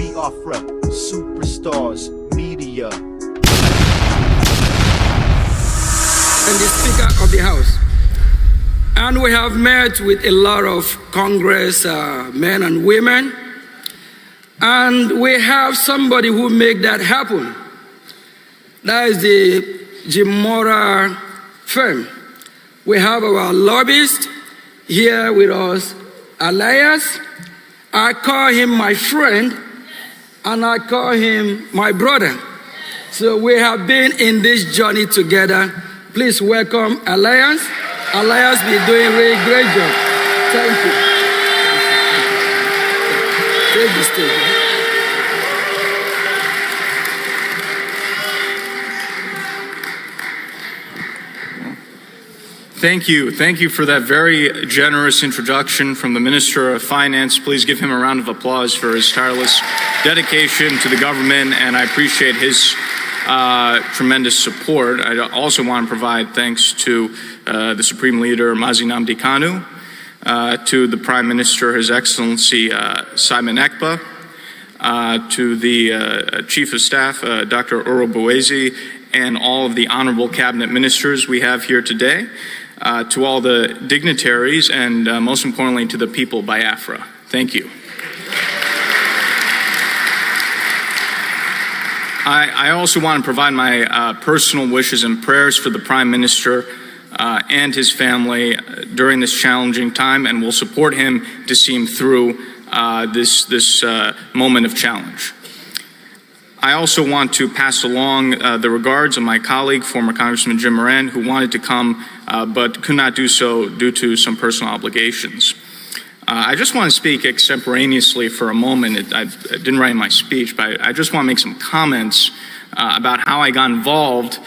Biafra, superstars, media. And the Speaker of the House. And we have met with a lot of Congress men and women. And we have somebody who make that happen. That is the MORAN firm. We have our lobbyist here with us, Elias. I call him my friend, and I call him my brother. So we have been in this journey together. Please welcome Elias. Elias been doing a really great job. Thank you. Take the stage. Thank you for that very generous introduction from the Minister of Finance. Please give him a round of applause for his tireless dedication to the government, and I appreciate his tremendous support. I also want to provide thanks to the Supreme Leader, Mazi Nnamdi Kanu, to the Prime Minister, His Excellency Simon Ekpa, to the Chief of Staff, Dr. ORABUEZE, and all of the honorable cabinet ministers we have here today, to all the dignitaries, and most importantly to the people Biafra. Thank you. I also want to provide my personal wishes and prayers for the Prime Minister and his family during this challenging time, and will support him to see him through this moment of challenge. I also want to pass along the regards of my colleague, former Congressman Jim Moran, who wanted to come but could not do so due to some personal obligations. I just want to speak extemporaneously for a moment. I didn't write my speech, but I just want to make some comments about how I got involved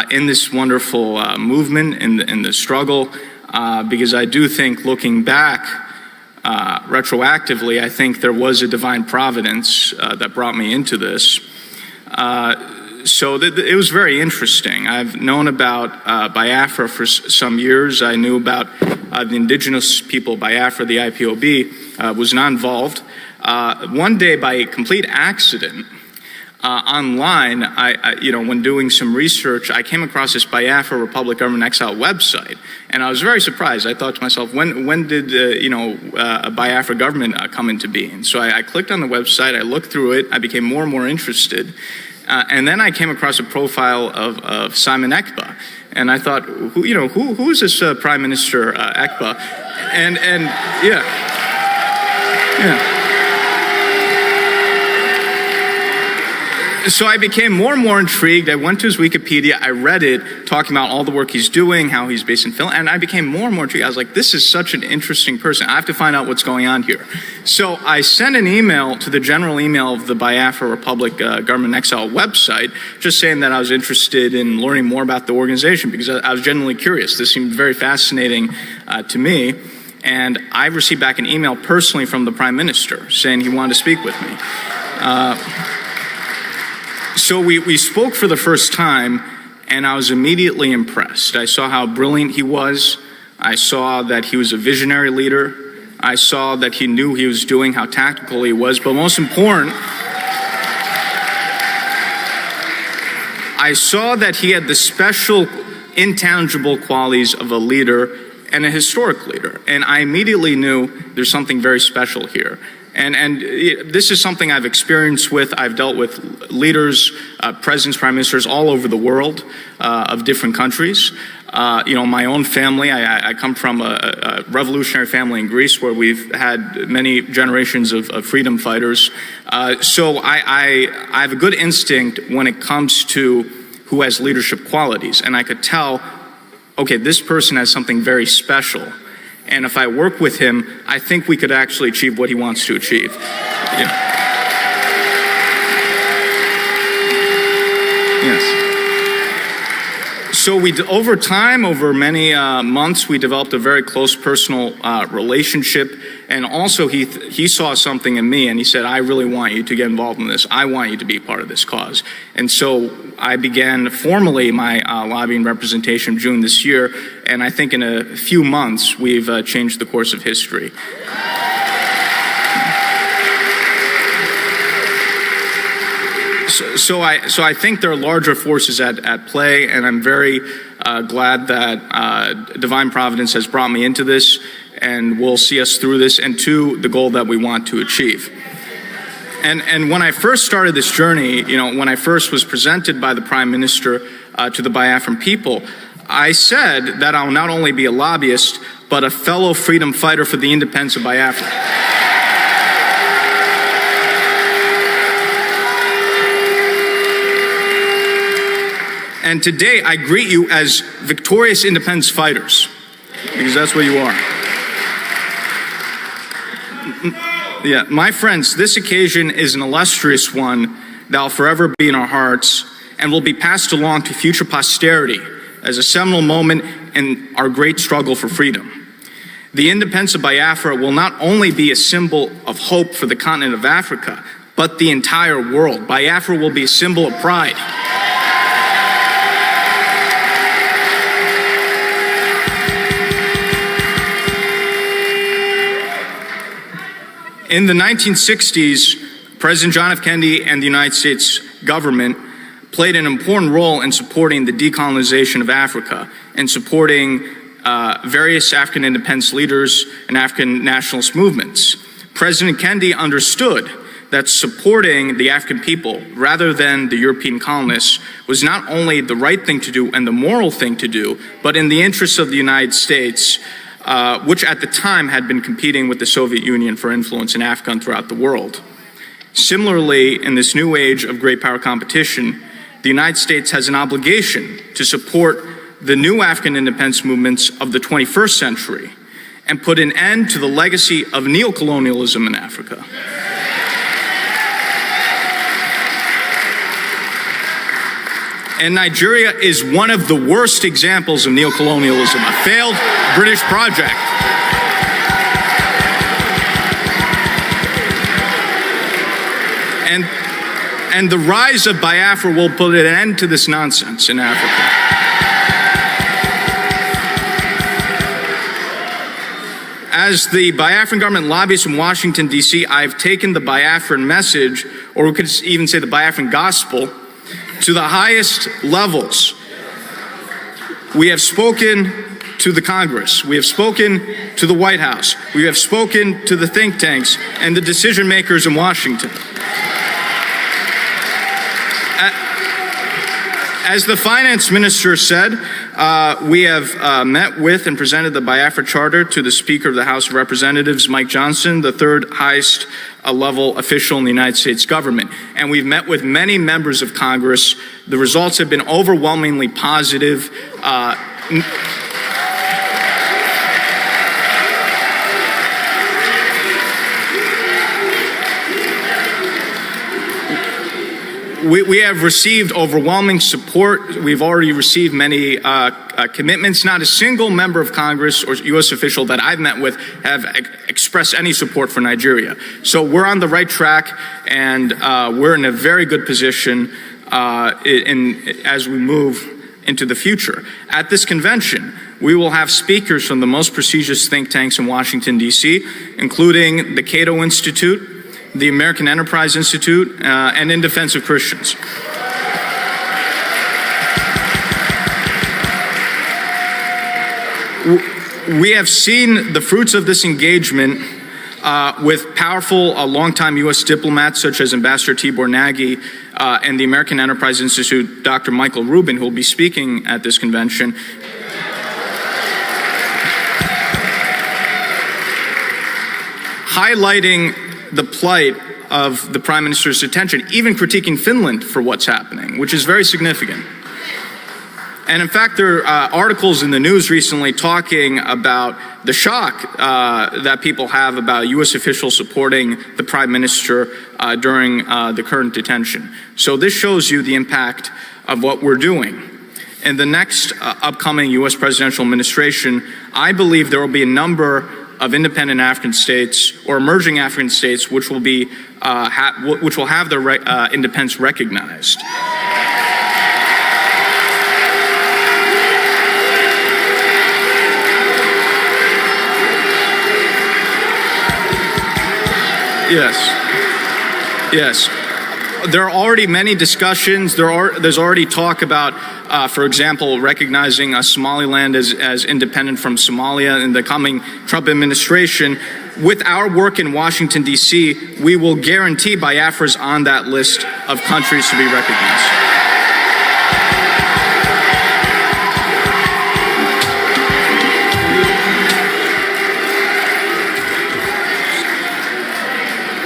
in this wonderful movement, in the struggle, because I do think, looking back retroactively, I think there was a divine providence that brought me into this. So it was very interesting. I've known about Biafra for some years. I knew about the indigenous people, Biafra, the IPOB, was not involved. One day, by a complete accident, online, when doing some research, I came across this Biafra Republic Government Exile website, and I was very surprised. I thought to myself, when did a Biafra government come into being? So I clicked on the website, I looked through it, I became more and more interested, and then I came across a profile of Simon Ekpa, and I thought, who is this Prime Minister Ekpa? And yeah. So I became more and more intrigued. I went to his Wikipedia, I read it, talking about all the work he's doing, how he's based in Finland, and I became more and more intrigued. I was like, this is such an interesting person. I have to find out what's going on here. So I sent an email to the general email of the Biafra Republic Government Exile website, just saying that I was interested in learning more about the organization, because I was genuinely curious. This seemed very fascinating to me. And I received back an email personally from the Prime Minister saying he wanted to speak with me. So we spoke for the first time, and I was immediately impressed. I saw how brilliant he was. I saw that he was a visionary leader. I saw that he knew he was doing, how tactical he was. But most important, I saw that he had the special, intangible qualities of a leader and a historic leader. And I immediately knew there's something very special here. And this is something I've experienced with. I've dealt with leaders, presidents, prime ministers all over the world of different countries. My own family, I come from a revolutionary family in Greece where we've had many generations of freedom fighters. So I have a good instinct when it comes to who has leadership qualities. And I could tell, okay, this person has something very special. And if I work with him, I think we could actually achieve what he wants to achieve. Yes. So over time, over many months, we developed a very close personal relationship. And also he saw something in me and he said, I really want you to get involved in this. I want you to be part of this cause. And so I began formally my lobbying representation June this year. And I think in a few months, we've changed the course of history. So I think there are larger forces at play, and I'm very glad that divine providence has brought me into this and will see us through this and to the goal that we want to achieve. And when I first started this journey, when I first was presented by the Prime Minister to the Biafran people, I said that I'll not only be a lobbyist, but a fellow freedom fighter for the independence of Biafra. And today I greet you as victorious independence fighters, because that's what you are. Yeah, my friends, this occasion is an illustrious one that will forever be in our hearts and will be passed along to future posterity as a seminal moment in our great struggle for freedom. The independence of Biafra will not only be a symbol of hope for the continent of Africa, but the entire world. Biafra will be a symbol of pride. In the 1960s, President John F. Kennedy and the United States government played an important role in supporting the decolonization of Africa and supporting various African independence leaders and African nationalist movements. President Kennedy understood that supporting the African people rather than the European colonists was not only the right thing to do and the moral thing to do, but in the interests of the United States, which at the time had been competing with the Soviet Union for influence in Africa and throughout the world. Similarly, in this new age of great power competition, the United States has an obligation to support the new African independence movements of the 21st century and put an end to the legacy of neocolonialism in Africa. And Nigeria is one of the worst examples of neocolonialism, a failed British project. And the rise of Biafra will put an end to this nonsense in Africa. As the Biafran government lobbyist in Washington, D.C., I've taken the Biafran message, or we could even say the Biafran gospel, to the highest levels. We have spoken to the Congress. We have spoken to the White House. We have spoken to the think tanks and the decision makers in Washington. As the finance minister said, we have met with and presented the Biafra Charter to the Speaker of the House of Representatives, Mike Johnson, the third highest level official in the United States government. And we've met with many members of Congress. The results have been overwhelmingly positive. We have received overwhelming support. We've already received many commitments. Not a single member of Congress or U.S. official that I've met with have expressed any support for Nigeria. So we're on the right track, and we're in a very good position as we move into the future. At this convention, we will have speakers from the most prestigious think tanks in Washington, D.C., including the Cato Institute, the American Enterprise Institute, and In Defense of Christians. We have seen the fruits of this engagement with powerful longtime U.S. diplomats such as Ambassador Tibor Nagy and the American Enterprise Institute, Dr. Michael Rubin, who will be speaking at this convention. Highlighting the plight of the Prime Minister's attention, even critiquing Finland for what's happening, which is very significant. And in fact, there are articles in the news recently talking about the shock that people have about U.S. officials supporting the Prime Minister during the current detention. So this shows you the impact of what we're doing. In the next upcoming U.S. presidential administration, I believe there will be a number of independent African states or emerging African states which will be which will have their independence recognized. Yes. there are already many discussions. There's already talk about, for example, recognizing Somaliland as independent from Somalia in the coming Trump administration. With our work in Washington, D.C., we will guarantee Biafra is on that list of countries to be recognized.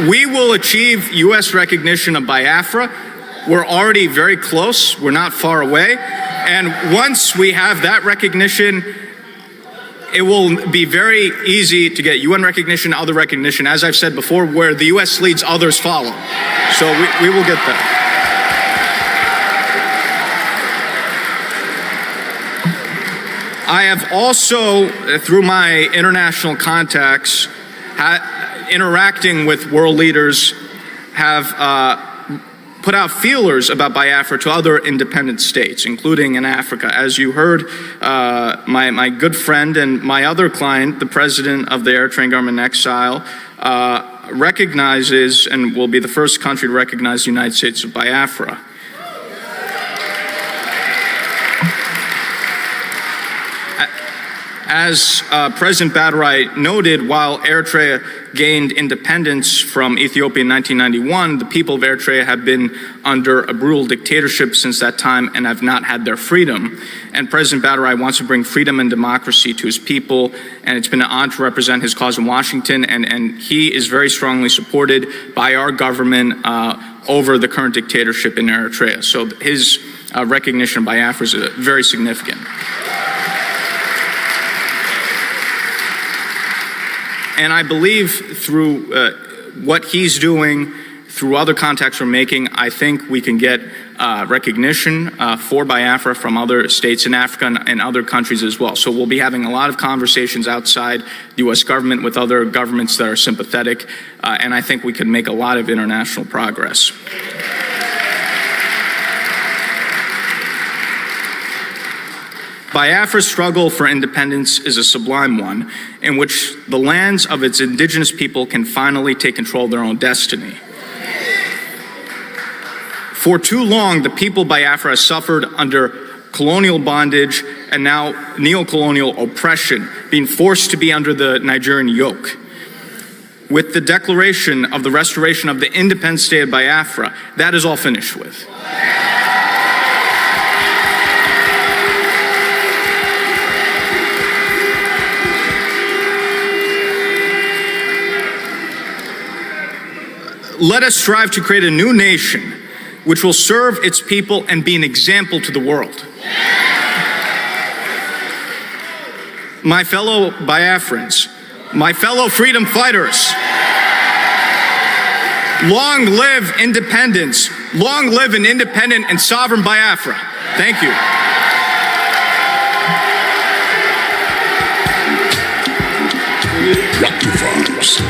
We will achieve U.S. recognition of Biafra. We're already very close. We're not far away. And once we have that recognition, it will be very easy to get UN recognition, other recognition, as I've said before, where the U.S. leads, others follow. So we will get there. I have also, through my international contacts, interacting with world leaders, have put out feelers about Biafra to other independent states, including in Africa. As you heard, my good friend and my other client, the president of the Eritrean government in exile, recognizes and will be the first country to recognize the United States of Biafra. As President Badarai noted, while Eritrea gained independence from Ethiopia in 1991, the people of Eritrea have been under a brutal dictatorship since that time and have not had their freedom. And President Badarai wants to bring freedom and democracy to his people, and it's been an honor to represent his cause in Washington, and he is very strongly supported by our government over the current dictatorship in Eritrea. So his recognition of Biafra is very significant. And I believe through what he's doing, through other contacts we're making, I think we can get recognition for Biafra from other states in Africa and other countries as well. So we'll be having a lot of conversations outside the U.S. government with other governments that are sympathetic, and I think we can make a lot of international progress. Biafra's struggle for independence is a sublime one in which the lands of its indigenous people can finally take control of their own destiny. For too long, the people of Biafra has suffered under colonial bondage and now neo-colonial oppression, being forced to be under the Nigerian yoke. With the declaration of the restoration of the independent state of Biafra, that is all finished with. Let us strive to create a new nation which will serve its people and be an example to the world. My fellow Biafrans, my fellow freedom fighters, long live independence, long live an independent and sovereign Biafra. Thank you. Rock your vibes.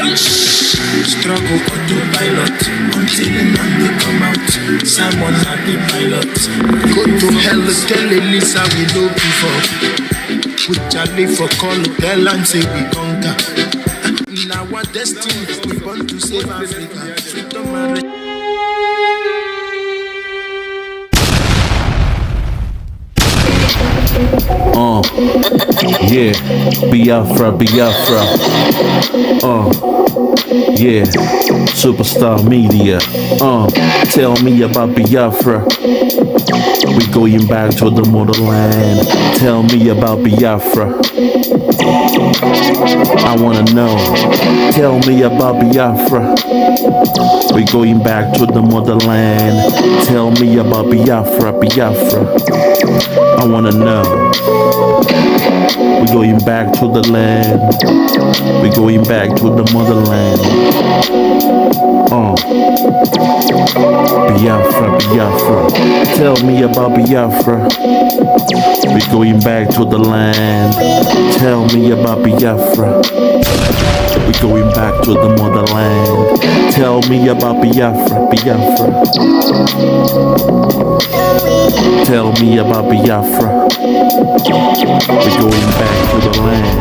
Struggle for the pilot until the Monday come out. Someone had the pilot. Go to hell, tell Elisa we know before. Put Charlie for call, tell and say we conquer. In our destiny, we want to save Africa. Freedom and yeah, Biafra, Biafra. Yeah, Superstar Media. Tell me about Biafra. We going back to the motherland. Tell me about Biafra. I wanna know. Tell me about Biafra. We going back to the motherland. Tell me about Biafra, Biafra. I wanna know. We going back to the land. We going back to the motherland. Biafra, Biafra. Tell me about Biafra. We going back to the land. Tell me about Biafra. We going back to the motherland. Tell me about Biafra, Biafra. Tell me about Biafra. We going back to the land.